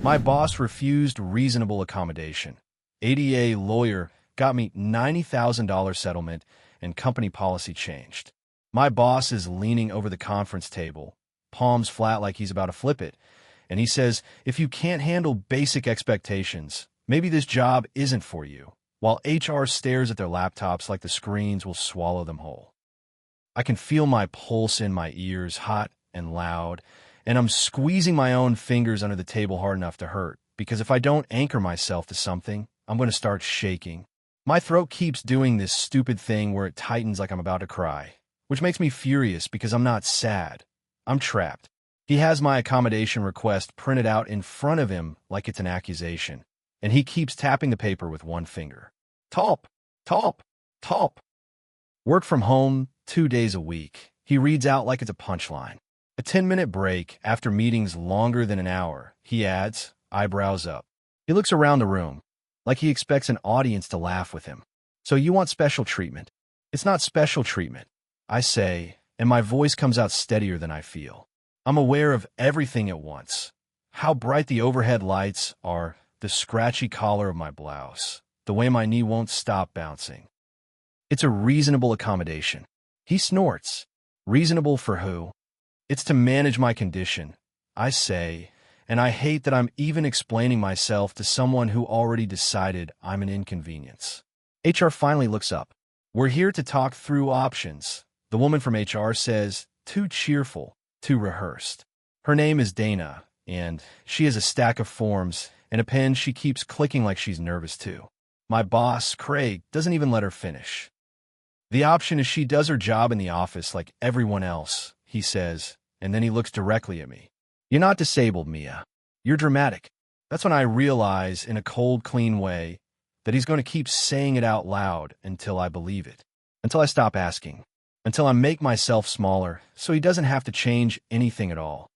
My boss refused reasonable accommodation. ADA lawyer got me $90,000 settlement and company policy changed. My boss is leaning over the conference table, palms flat like he's about to flip it, and he says, if you can't handle basic expectations, maybe this job isn't for you, while HR stares at their laptops like the screens will swallow them whole. I can feel my pulse in my ears, hot and loud, and I'm squeezing my own fingers under the table hard enough to hurt, because if I don't anchor myself to something, I'm going to start shaking. My throat keeps doing this stupid thing where it tightens like I'm about to cry, which makes me furious because I'm not sad. I'm trapped. He has my accommodation request printed out in front of him like it's an accusation, and he keeps tapping the paper with one finger. Talp, talp, talp. Work from home 2 days a week. He reads out like it's a punchline. A 10-minute break after meetings longer than an hour, he adds, eyebrows up. He looks around the room, like he expects an audience to laugh with him. So you want special treatment? It's not special treatment, I say, and my voice comes out steadier than I feel. I'm aware of everything at once. How bright the overhead lights are, the scratchy collar of my blouse, the way my knee won't stop bouncing. It's a reasonable accommodation. He snorts. Reasonable for who? It's to manage my condition, I say, and I hate that I'm even explaining myself to someone who already decided I'm an inconvenience. HR finally looks up. We're here to talk through options. The woman from HR says, too cheerful, too rehearsed. Her name is Dana, and she has a stack of forms and a pen she keeps clicking like she's nervous too. My boss, Craig, doesn't even let her finish. The option is she does her job in the office like everyone else, he says, and then he looks directly at me. You're not disabled, Mia. You're dramatic. That's when I realize, in a cold, clean way, that he's going to keep saying it out loud until I believe it, until I stop asking, until I make myself smaller so he doesn't have to change anything at all.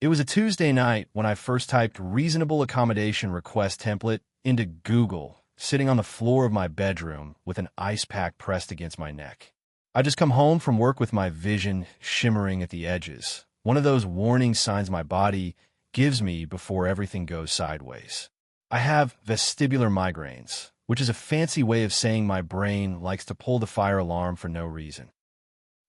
It was a Tuesday night when I first typed reasonable accommodation request template into Google, sitting on the floor of my bedroom with an ice pack pressed against my neck. I just come home from work with my vision shimmering at the edges, one of those warning signs my body gives me before everything goes sideways. I have vestibular migraines, which is a fancy way of saying my brain likes to pull the fire alarm for no reason.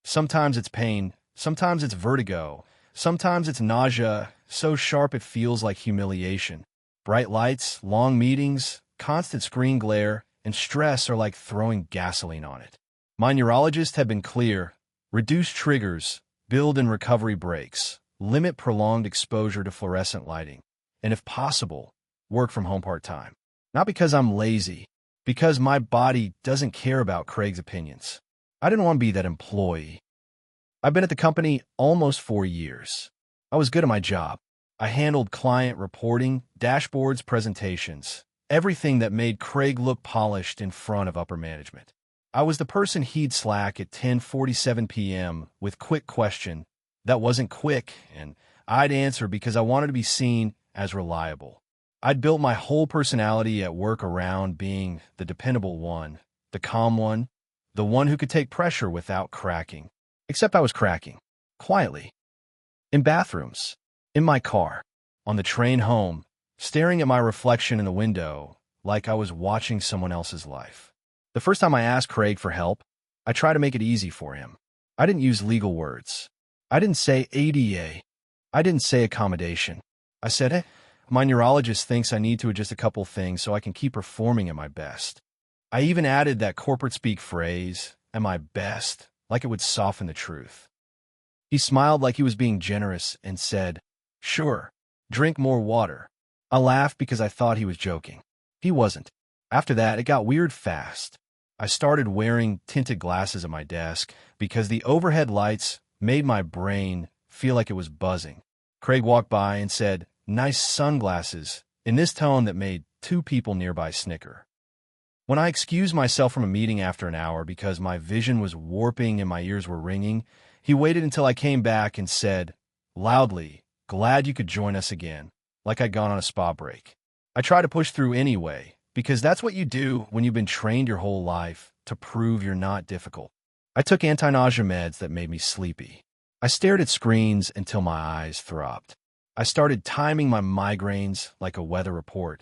Sometimes it's pain, sometimes it's vertigo, sometimes it's nausea, so sharp it feels like humiliation. Bright lights, long meetings, constant screen glare, and stress are like throwing gasoline on it. My neurologists have been clear. Reduce triggers, build in recovery breaks, limit prolonged exposure to fluorescent lighting, and if possible, work from home part-time. Not because I'm lazy, because my body doesn't care about Craig's opinions. I didn't want to be that employee. I've been at the company almost 4 years. I was good at my job. I handled client reporting, dashboards, presentations, everything that made Craig look polished in front of upper management. I was the person he'd Slack at 10:47 p.m. with quick question that wasn't quick, and I'd answer because I wanted to be seen as reliable. I'd built my whole personality at work around being the dependable one, the calm one, the one who could take pressure without cracking. Except I was cracking. Quietly. In bathrooms. In my car. On the train home. Staring at my reflection in the window like I was watching someone else's life. The first time I asked Craig for help, I tried to make it easy for him. I didn't use legal words. I didn't say ADA. I didn't say accommodation. I said, hey, my neurologist thinks I need to adjust a couple things so I can keep performing at my best. I even added that corporate speak phrase, at my best, like it would soften the truth. He smiled like he was being generous and said, sure, drink more water. I laughed because I thought he was joking. He wasn't. After that, it got weird fast. I started wearing tinted glasses at my desk because the overhead lights made my brain feel like it was buzzing. Craig walked by and said, nice sunglasses, in this tone that made 2 people nearby snicker. When I excused myself from a meeting after an hour because my vision was warping and my ears were ringing, he waited until I came back and said, loudly, glad you could join us again, like I'd gone on a spa break. I tried to push through anyway, because that's what you do when you've been trained your whole life to prove you're not difficult. I took anti-nausea meds that made me sleepy. I stared at screens until my eyes throbbed. I started timing my migraines like a weather report.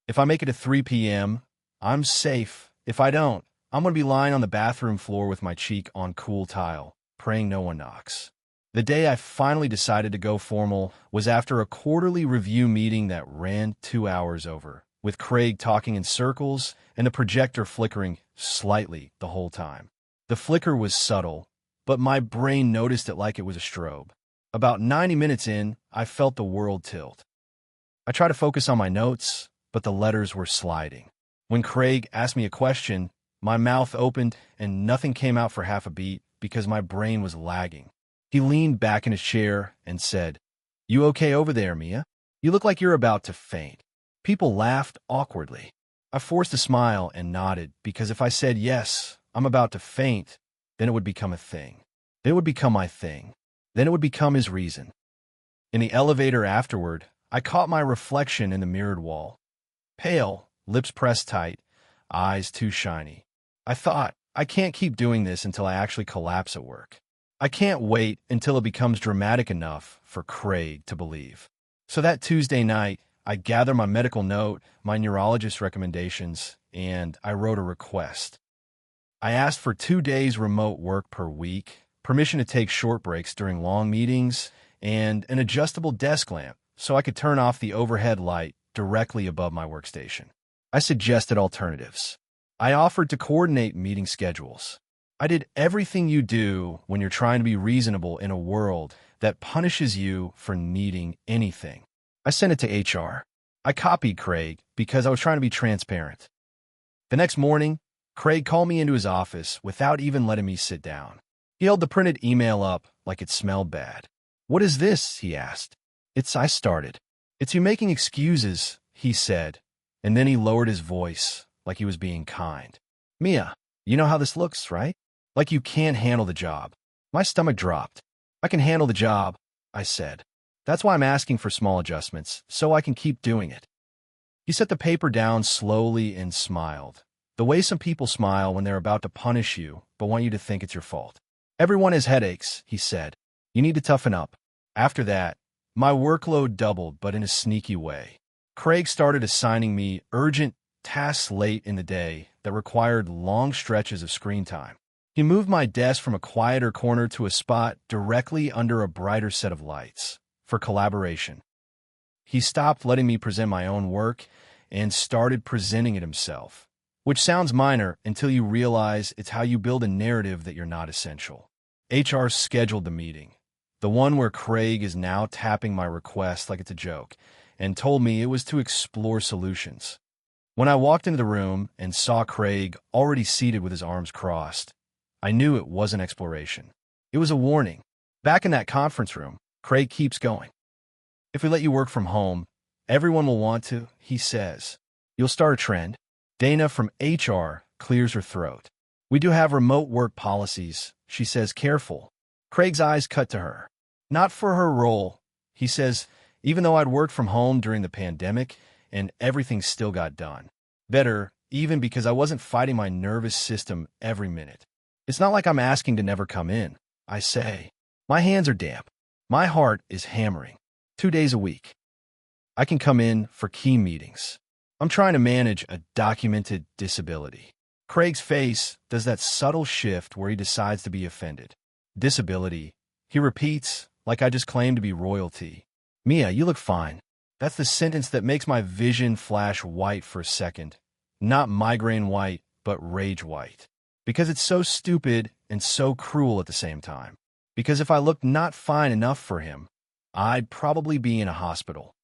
If I make it to 3 p.m., I'm safe. If I don't, I'm going to be lying on the bathroom floor with my cheek on cool tile, praying no one knocks. The day I finally decided to go formal was after a quarterly review meeting that ran 2 hours over, with Craig talking in circles and the projector flickering slightly the whole time. The flicker was subtle, but my brain noticed it like it was a strobe. About 90 minutes in, I felt the world tilt. I tried to focus on my notes, but the letters were sliding. When Craig asked me a question, my mouth opened and nothing came out for half a beat because my brain was lagging. He leaned back in his chair and said, "You okay over there, Mia? You look like you're about to faint." People laughed awkwardly. I forced a smile and nodded because if I said, "Yes, I'm about to faint," then it would become a thing. Then it would become my thing. Then it would become his reason. In the elevator afterward, I caught my reflection in the mirrored wall. Pale, lips pressed tight, eyes too shiny. I thought, I can't keep doing this until I actually collapse at work. I can't wait until it becomes dramatic enough for Craig to believe. So that Tuesday night, I gathered my medical note, my neurologist recommendations, and I wrote a request. I asked for 2 days remote work per week, permission to take short breaks during long meetings, and an adjustable desk lamp so I could turn off the overhead light directly above my workstation. I suggested alternatives. I offered to coordinate meeting schedules. I did everything you do when you're trying to be reasonable in a world that punishes you for needing anything. I sent it to HR. I copied Craig because I was trying to be transparent. The next morning, Craig called me into his office without even letting me sit down. He held the printed email up like it smelled bad. "What is this?" he asked. I started. "It's you making excuses," he said, and then he lowered his voice like he was being kind. "Mia, you know how this looks, right? Like you can't handle the job." My stomach dropped. "I can handle the job," I said. "That's why I'm asking for small adjustments, so I can keep doing it." He set the paper down slowly and smiled, the way some people smile when they're about to punish you but want you to think it's your fault. "Everyone has headaches," he said. "You need to toughen up." After that, my workload doubled, but in a sneaky way. Craig started assigning me urgent tasks late in the day that required long stretches of screen time. He moved my desk from a quieter corner to a spot directly under a brighter set of lights for collaboration. He stopped letting me present my own work and started presenting it himself, which sounds minor until you realize it's how you build a narrative that you're not essential. HR scheduled the meeting, the one where Craig is now tapping my request like it's a joke, and told me it was to explore solutions. When I walked into the room and saw Craig already seated with his arms crossed, I knew it wasn't exploration. It was a warning. Back in that conference room, Craig keeps going. "If we let you work from home, everyone will want to," he says. "You'll start a trend." Dana from HR clears her throat. "We do have remote work policies," she says, careful. Craig's eyes cut to her. "Not for her role," he says, "even though I'd worked from home during the pandemic and everything still got done. Better, even because I wasn't fighting my nervous system every minute. It's not like I'm asking to never come in," I say. My hands are damp. My heart is hammering. 2 days a week. I can come in for key meetings. I'm trying to manage a documented disability. Craig's face does that subtle shift where he decides to be offended. "Disability," he repeats, like I just claimed to be royalty. "Mia, you look fine." That's the sentence that makes my vision flash white for a second. Not migraine white, but rage white. Because it's so stupid and so cruel at the same time. Because if I looked not fine enough for him, I'd probably be in a hospital.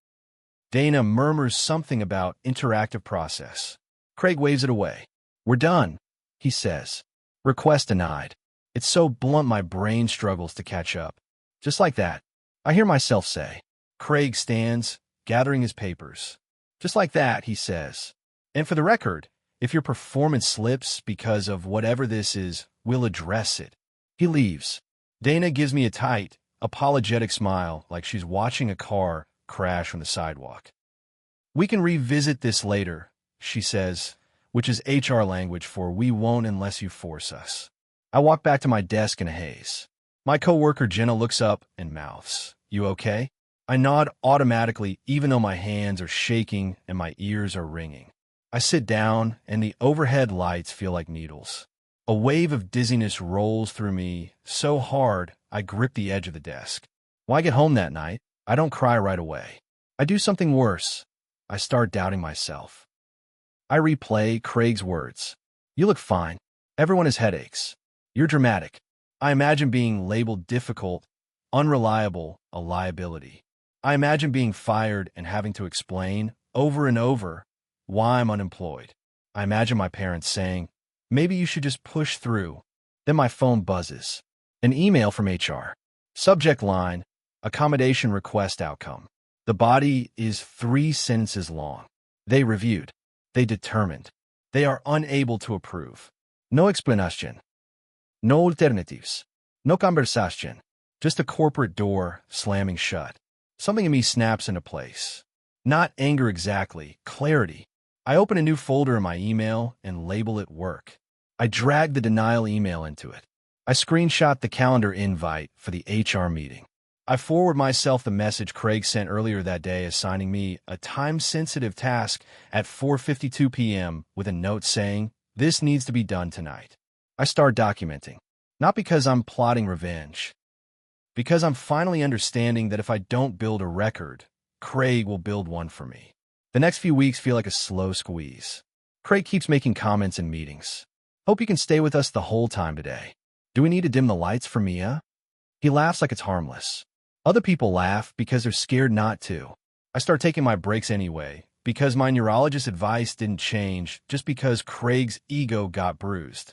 Dana murmurs something about interactive process. Craig waves it away. "We're done," he says. "Request denied." It's so blunt my brain struggles to catch up. Just like that, I hear myself say. Craig stands, gathering his papers. "Just like that," he says. "And for the record, if your performance slips because of whatever this is, we'll address it." He leaves. Dana gives me a tight, apologetic smile like she's watching a car crash on the sidewalk. "We can revisit this later," she says, which is HR language for "we won't unless you force us." I walk back to my desk in a haze. My coworker Jenna looks up and mouths, "You okay?" I nod automatically even though my hands are shaking and my ears are ringing. I sit down and the overhead lights feel like needles. A wave of dizziness rolls through me so hard I grip the edge of the desk. When I get home that night, I don't cry right away. I do something worse. I start doubting myself. I replay Craig's words. You look fine. Everyone has headaches. You're dramatic. I imagine being labeled difficult, unreliable, a liability. I imagine being fired and having to explain over and over why I'm unemployed. I imagine my parents saying, maybe you should just push through. Then my phone buzzes. An email from HR. Subject line, accommodation request outcome. The body is 3 sentences long. They reviewed. They determined. They are unable to approve. No explanation. No alternatives. No conversation. Just a corporate door slamming shut. Something in me snaps into place. Not anger exactly, clarity. I open a new folder in my email and label it work. I drag the denial email into it. I screenshot the calendar invite for the HR meeting. I forward myself the message Craig sent earlier that day assigning me a time-sensitive task at 4:52 p.m. with a note saying, this needs to be done tonight. I start documenting. Not because I'm plotting revenge. Because I'm finally understanding that if I don't build a record, Craig will build one for me. The next few weeks feel like a slow squeeze. Craig keeps making comments in meetings. Hope you can stay with us the whole time today. Do we need to dim the lights for Mia? He laughs like it's harmless. Other people laugh because they're scared not to. I start taking my breaks anyway, because my neurologist's advice didn't change just because Craig's ego got bruised.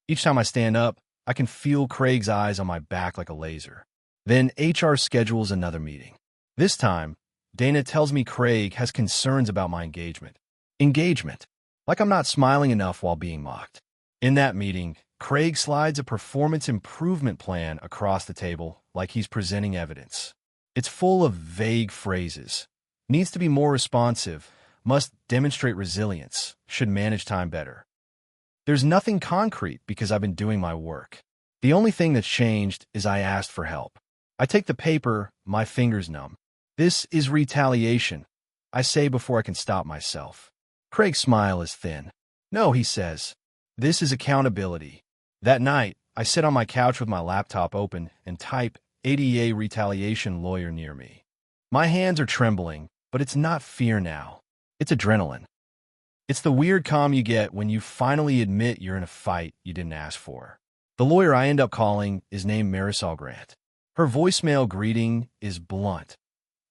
Each time I stand up, I can feel Craig's eyes on my back like a laser. Then HR schedules another meeting. This time, Dana tells me Craig has concerns about my engagement. Engagement. Like I'm not smiling enough while being mocked. In that meeting, Craig slides a performance improvement plan across the table like he's presenting evidence. It's full of vague phrases. Needs to be more responsive, must demonstrate resilience, should manage time better. There's nothing concrete because I've been doing my work. The only thing that's changed is I asked for help. I take the paper, my fingers numb. This is retaliation, I say before I can stop myself. Craig's smile is thin. No, he says. This is accountability. That night, I sit on my couch with my laptop open and type ADA retaliation lawyer near me. My hands are trembling, but it's not fear now. It's adrenaline. It's the weird calm you get when you finally admit you're in a fight you didn't ask for. The lawyer I end up calling is named Marisol Grant. Her voicemail greeting is blunt.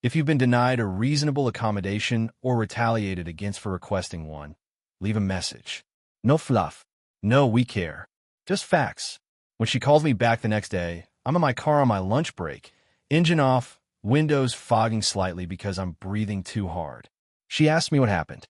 If you've been denied a reasonable accommodation or retaliated against for requesting one, leave a message. No fluff. No, we care. Just facts. When she calls me back the next day, I'm in my car on my lunch break, engine off, windows fogging slightly because I'm breathing too hard. She asks me what happened.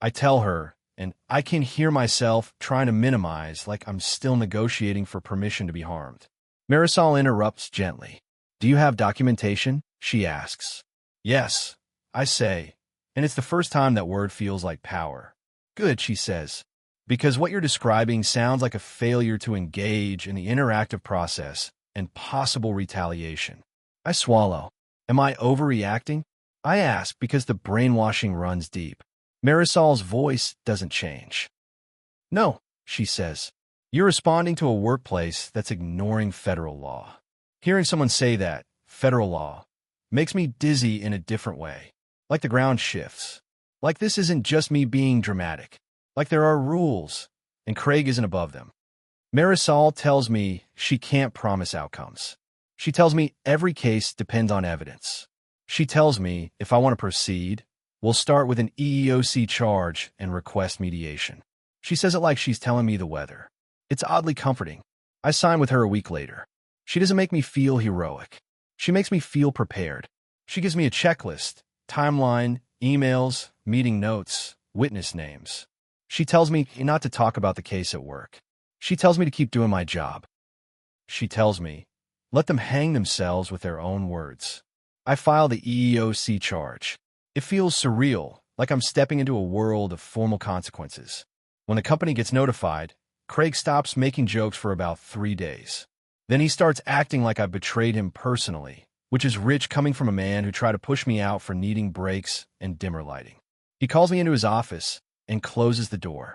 I tell her, and I can hear myself trying to minimize like I'm still negotiating for permission to be harmed. Marisol interrupts gently. Do you have documentation? She asks. Yes, I say, and it's the first time that word feels like power. Good, she says, because what you're describing sounds like a failure to engage in the interactive process and possible retaliation. I swallow. Am I overreacting? I ask because the brainwashing runs deep. Marisol's voice doesn't change. No, she says. You're responding to a workplace that's ignoring federal law. Hearing someone say that, federal law, makes me dizzy in a different way. Like the ground shifts. Like this isn't just me being dramatic. Like there are rules, and Craig isn't above them. Marisol tells me she can't promise outcomes. She tells me every case depends on evidence. She tells me if I want to proceed, we'll start with an EEOC charge and request mediation. She says it like she's telling me the weather. It's oddly comforting. I sign with her a week later. She doesn't make me feel heroic. She makes me feel prepared. She gives me a checklist, timeline, emails, meeting notes, witness names. She tells me not to talk about the case at work. She tells me to keep doing my job. She tells me, let them hang themselves with their own words. I file the EEOC charge. It feels surreal, like I'm stepping into a world of formal consequences. When the company gets notified, Craig stops making jokes for about 3 days. Then he starts acting like I betrayed him personally, which is rich coming from a man who tried to push me out for needing brakes and dimmer lighting. He calls me into his office and closes the door.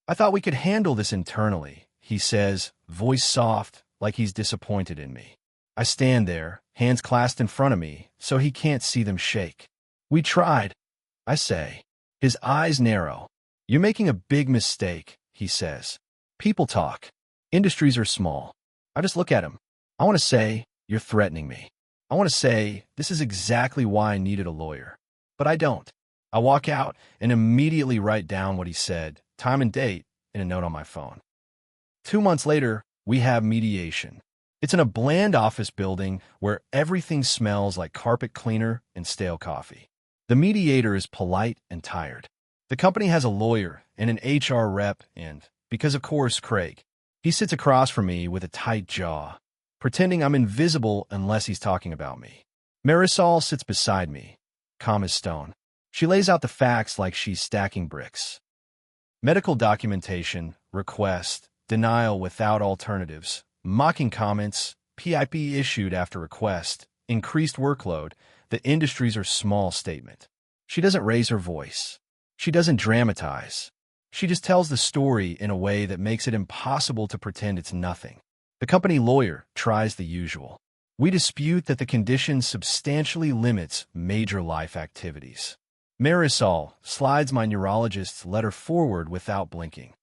"I thought we could handle this internally," he says, voice soft, like he's disappointed in me. I stand there, hands clasped in front of me, so he can't see them shake. "We tried," I say. His eyes narrow. "You're making a big mistake," he says. "People talk. Industries are small." I just look at him. I want to say, "You're threatening me." I want to say, "This is exactly why I needed a lawyer." But I don't. I walk out and immediately write down what he said, time and date, in a note on my phone. 2 months later, we have mediation. It's in a bland office building where everything smells like carpet cleaner and stale coffee. The mediator is polite and tired. The company has a lawyer and an HR rep and, because of course, Craig. He sits across from me with a tight jaw, pretending I'm invisible unless he's talking about me. Marisol sits beside me, calm as stone. She lays out the facts like she's stacking bricks. Medical documentation, request, denial without alternatives, mocking comments, PIP issued after request, increased workload, the industries are small statement. She doesn't raise her voice. She doesn't dramatize. She just tells the story in a way that makes it impossible to pretend it's nothing. The company lawyer tries the usual. We dispute that the condition substantially limits major life activities. Marisol slides my neurologist's letter forward without blinking.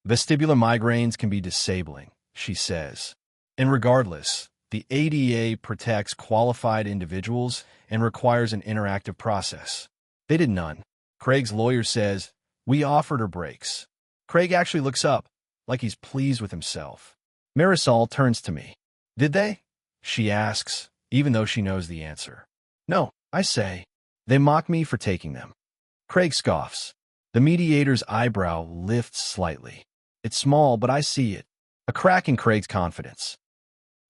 "Vestibular migraines can be disabling," she says. And regardless, the ADA protects qualified individuals and requires an interactive process. They did none. Craig's lawyer says, "We offered her breaks." Craig actually looks up, like he's pleased with himself. Marisol turns to me. "Did they?" she asks, even though she knows the answer. "No," I say. "They mock me for taking them." Craig scoffs. The mediator's eyebrow lifts slightly. It's small, but I see it. A crack in Craig's confidence.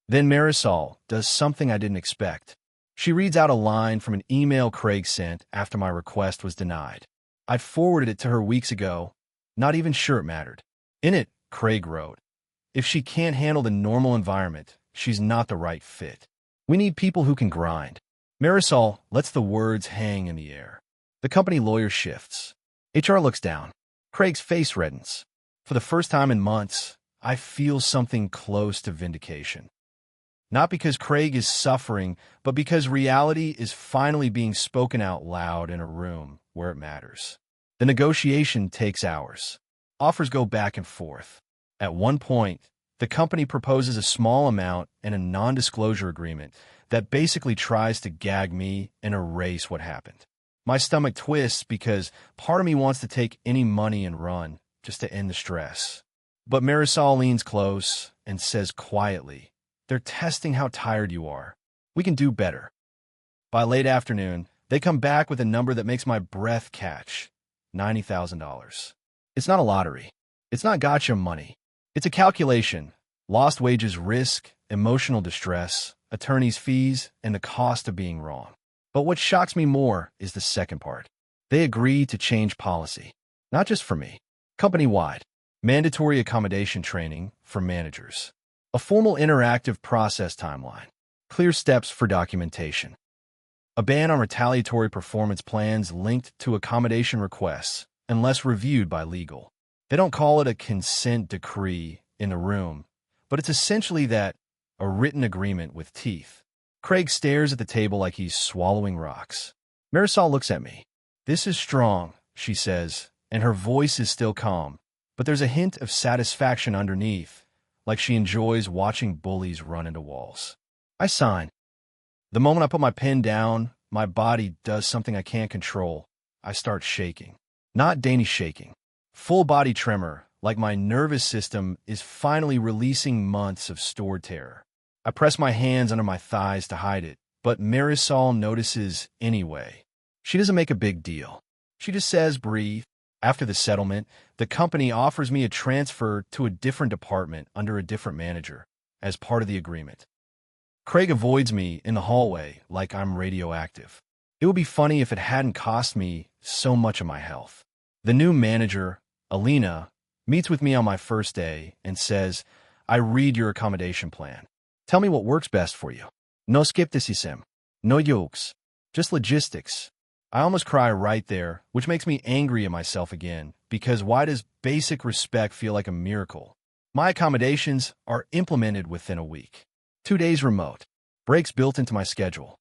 Then Marisol does something I didn't expect. She reads out a line from an email Craig sent after my request was denied. I'd forwarded it to her weeks ago, not even sure it mattered. In it, Craig wrote, "If she can't handle the normal environment, she's not the right fit. We need people who can grind." Marisol lets the words hang in the air. The company lawyer shifts. HR looks down. Craig's face reddens. For the first time in months, I feel something close to vindication. Not because Craig is suffering, but because reality is finally being spoken out loud in a room where it matters. The negotiation takes hours. Offers go back and forth. At one point, the company proposes a small amount and a non-disclosure agreement that basically tries to gag me and erase what happened. My stomach twists because part of me wants to take any money and run, just to end the stress. But Marisol leans close and says quietly, "They're testing how tired you are. We can do better." By late afternoon, they come back with a number that makes my breath catch. $90,000. It's not a lottery. It's not gotcha money. It's a calculation. Lost wages risk, emotional distress, attorney's fees, and the cost of being wrong. But what shocks me more is the second part. They agree to change policy. Not just for me. Company-wide. Mandatory accommodation training for managers. A formal interactive process timeline. Clear steps for documentation. A ban on retaliatory performance plans linked to accommodation requests, unless reviewed by legal. They don't call it a consent decree in the room, but it's essentially that, a written agreement with teeth. Craig stares at the table like he's swallowing rocks. Marisol looks at me. "This is strong," she says, and her voice is still calm, but there's a hint of satisfaction underneath, like she enjoys watching bullies run into walls. I sign. The moment I put my pen down, my body does something I can't control. I start shaking. Not Danish shaking. Full body tremor, like my nervous system is finally releasing months of stored terror. I press my hands under my thighs to hide it, but Marisol notices anyway. She doesn't make a big deal. She just says, "Breathe." After the settlement, the company offers me a transfer to a different department under a different manager, as part of the agreement. Craig avoids me in the hallway like I'm radioactive. It would be funny if it hadn't cost me so much of my health. The new manager, Alina, meets with me on my first day and says, "I read your accommodation plan. Tell me what works best for you." No skepticism. No jokes. Just logistics. I almost cry right there, which makes me angry at myself again, because why does basic respect feel like a miracle? My accommodations are implemented within a week. 2 days remote. Breaks built into my schedule.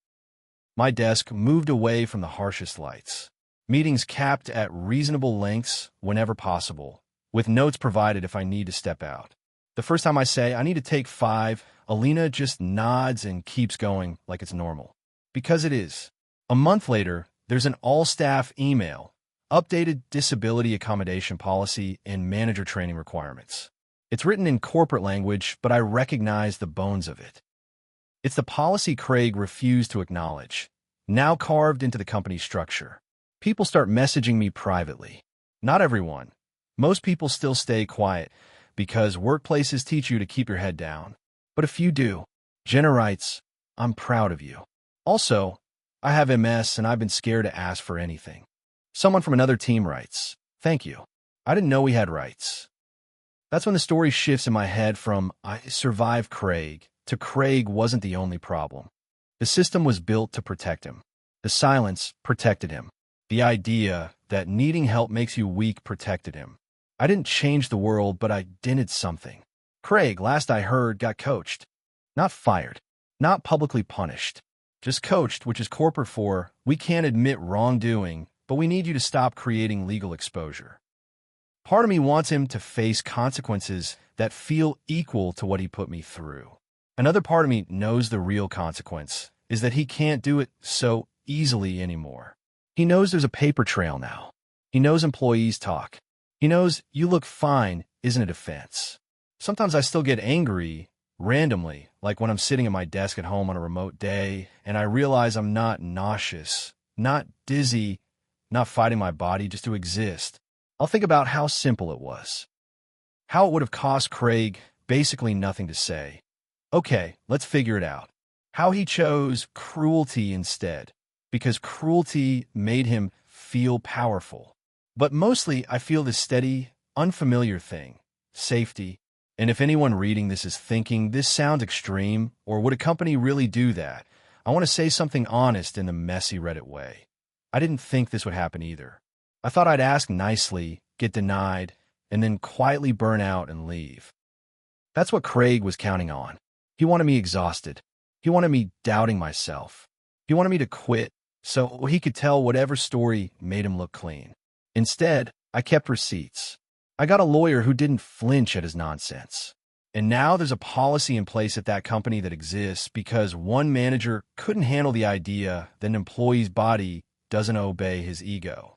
My desk moved away from the harshest lights. Meetings capped at reasonable lengths whenever possible, with notes provided if I need to step out. The first time I say, I need to take 5, Alina just nods and keeps going like it's normal. Because it is. A month later, there's an all-staff email, updated disability accommodation policy and manager training requirements. It's written in corporate language, but I recognize the bones of it. It's the policy Craig refused to acknowledge, now carved into the company structure. People start messaging me privately. Not everyone. Most people still stay quiet because workplaces teach you to keep your head down. But a few do. Jenna writes, I'm proud of you. Also, I have MS and I've been scared to ask for anything. Someone from another team writes, thank you. I didn't know we had rights. That's when the story shifts in my head from I survived Craig to Craig wasn't the only problem. The system was built to protect him. The silence protected him. The idea that needing help makes you weak protected him. I didn't change the world, but I did something. Craig, last I heard, got coached. Not fired. Not publicly punished. Just coached, which is corporate for, we can't admit wrongdoing, but we need you to stop creating legal exposure. Part of me wants him to face consequences that feel equal to what he put me through. Another part of me knows the real consequence is that he can't do it so easily anymore. He knows there's a paper trail now. He knows employees talk. He knows you look fine isn't a defense. Sometimes I still get angry randomly, like when I'm sitting at my desk at home on a remote day and I realize I'm not nauseous, not dizzy, not fighting my body just to exist. I'll think about how simple it was. How it would have cost Craig basically nothing to say. Okay, let's figure it out. How he chose cruelty instead, because cruelty made him feel powerful. But mostly, I feel this steady, unfamiliar thing, safety. And if anyone reading this is thinking, this sounds extreme, or would a company really do that? I want to say something honest in the messy Reddit way. I didn't think this would happen either. I thought I'd ask nicely, get denied, and then quietly burn out and leave. That's what Craig was counting on. He wanted me exhausted. He wanted me doubting myself. He wanted me to quit so he could tell whatever story made him look clean. Instead, I kept receipts. I got a lawyer who didn't flinch at his nonsense. And now there's a policy in place at that company that exists because one manager couldn't handle the idea that an employee's body doesn't obey his ego.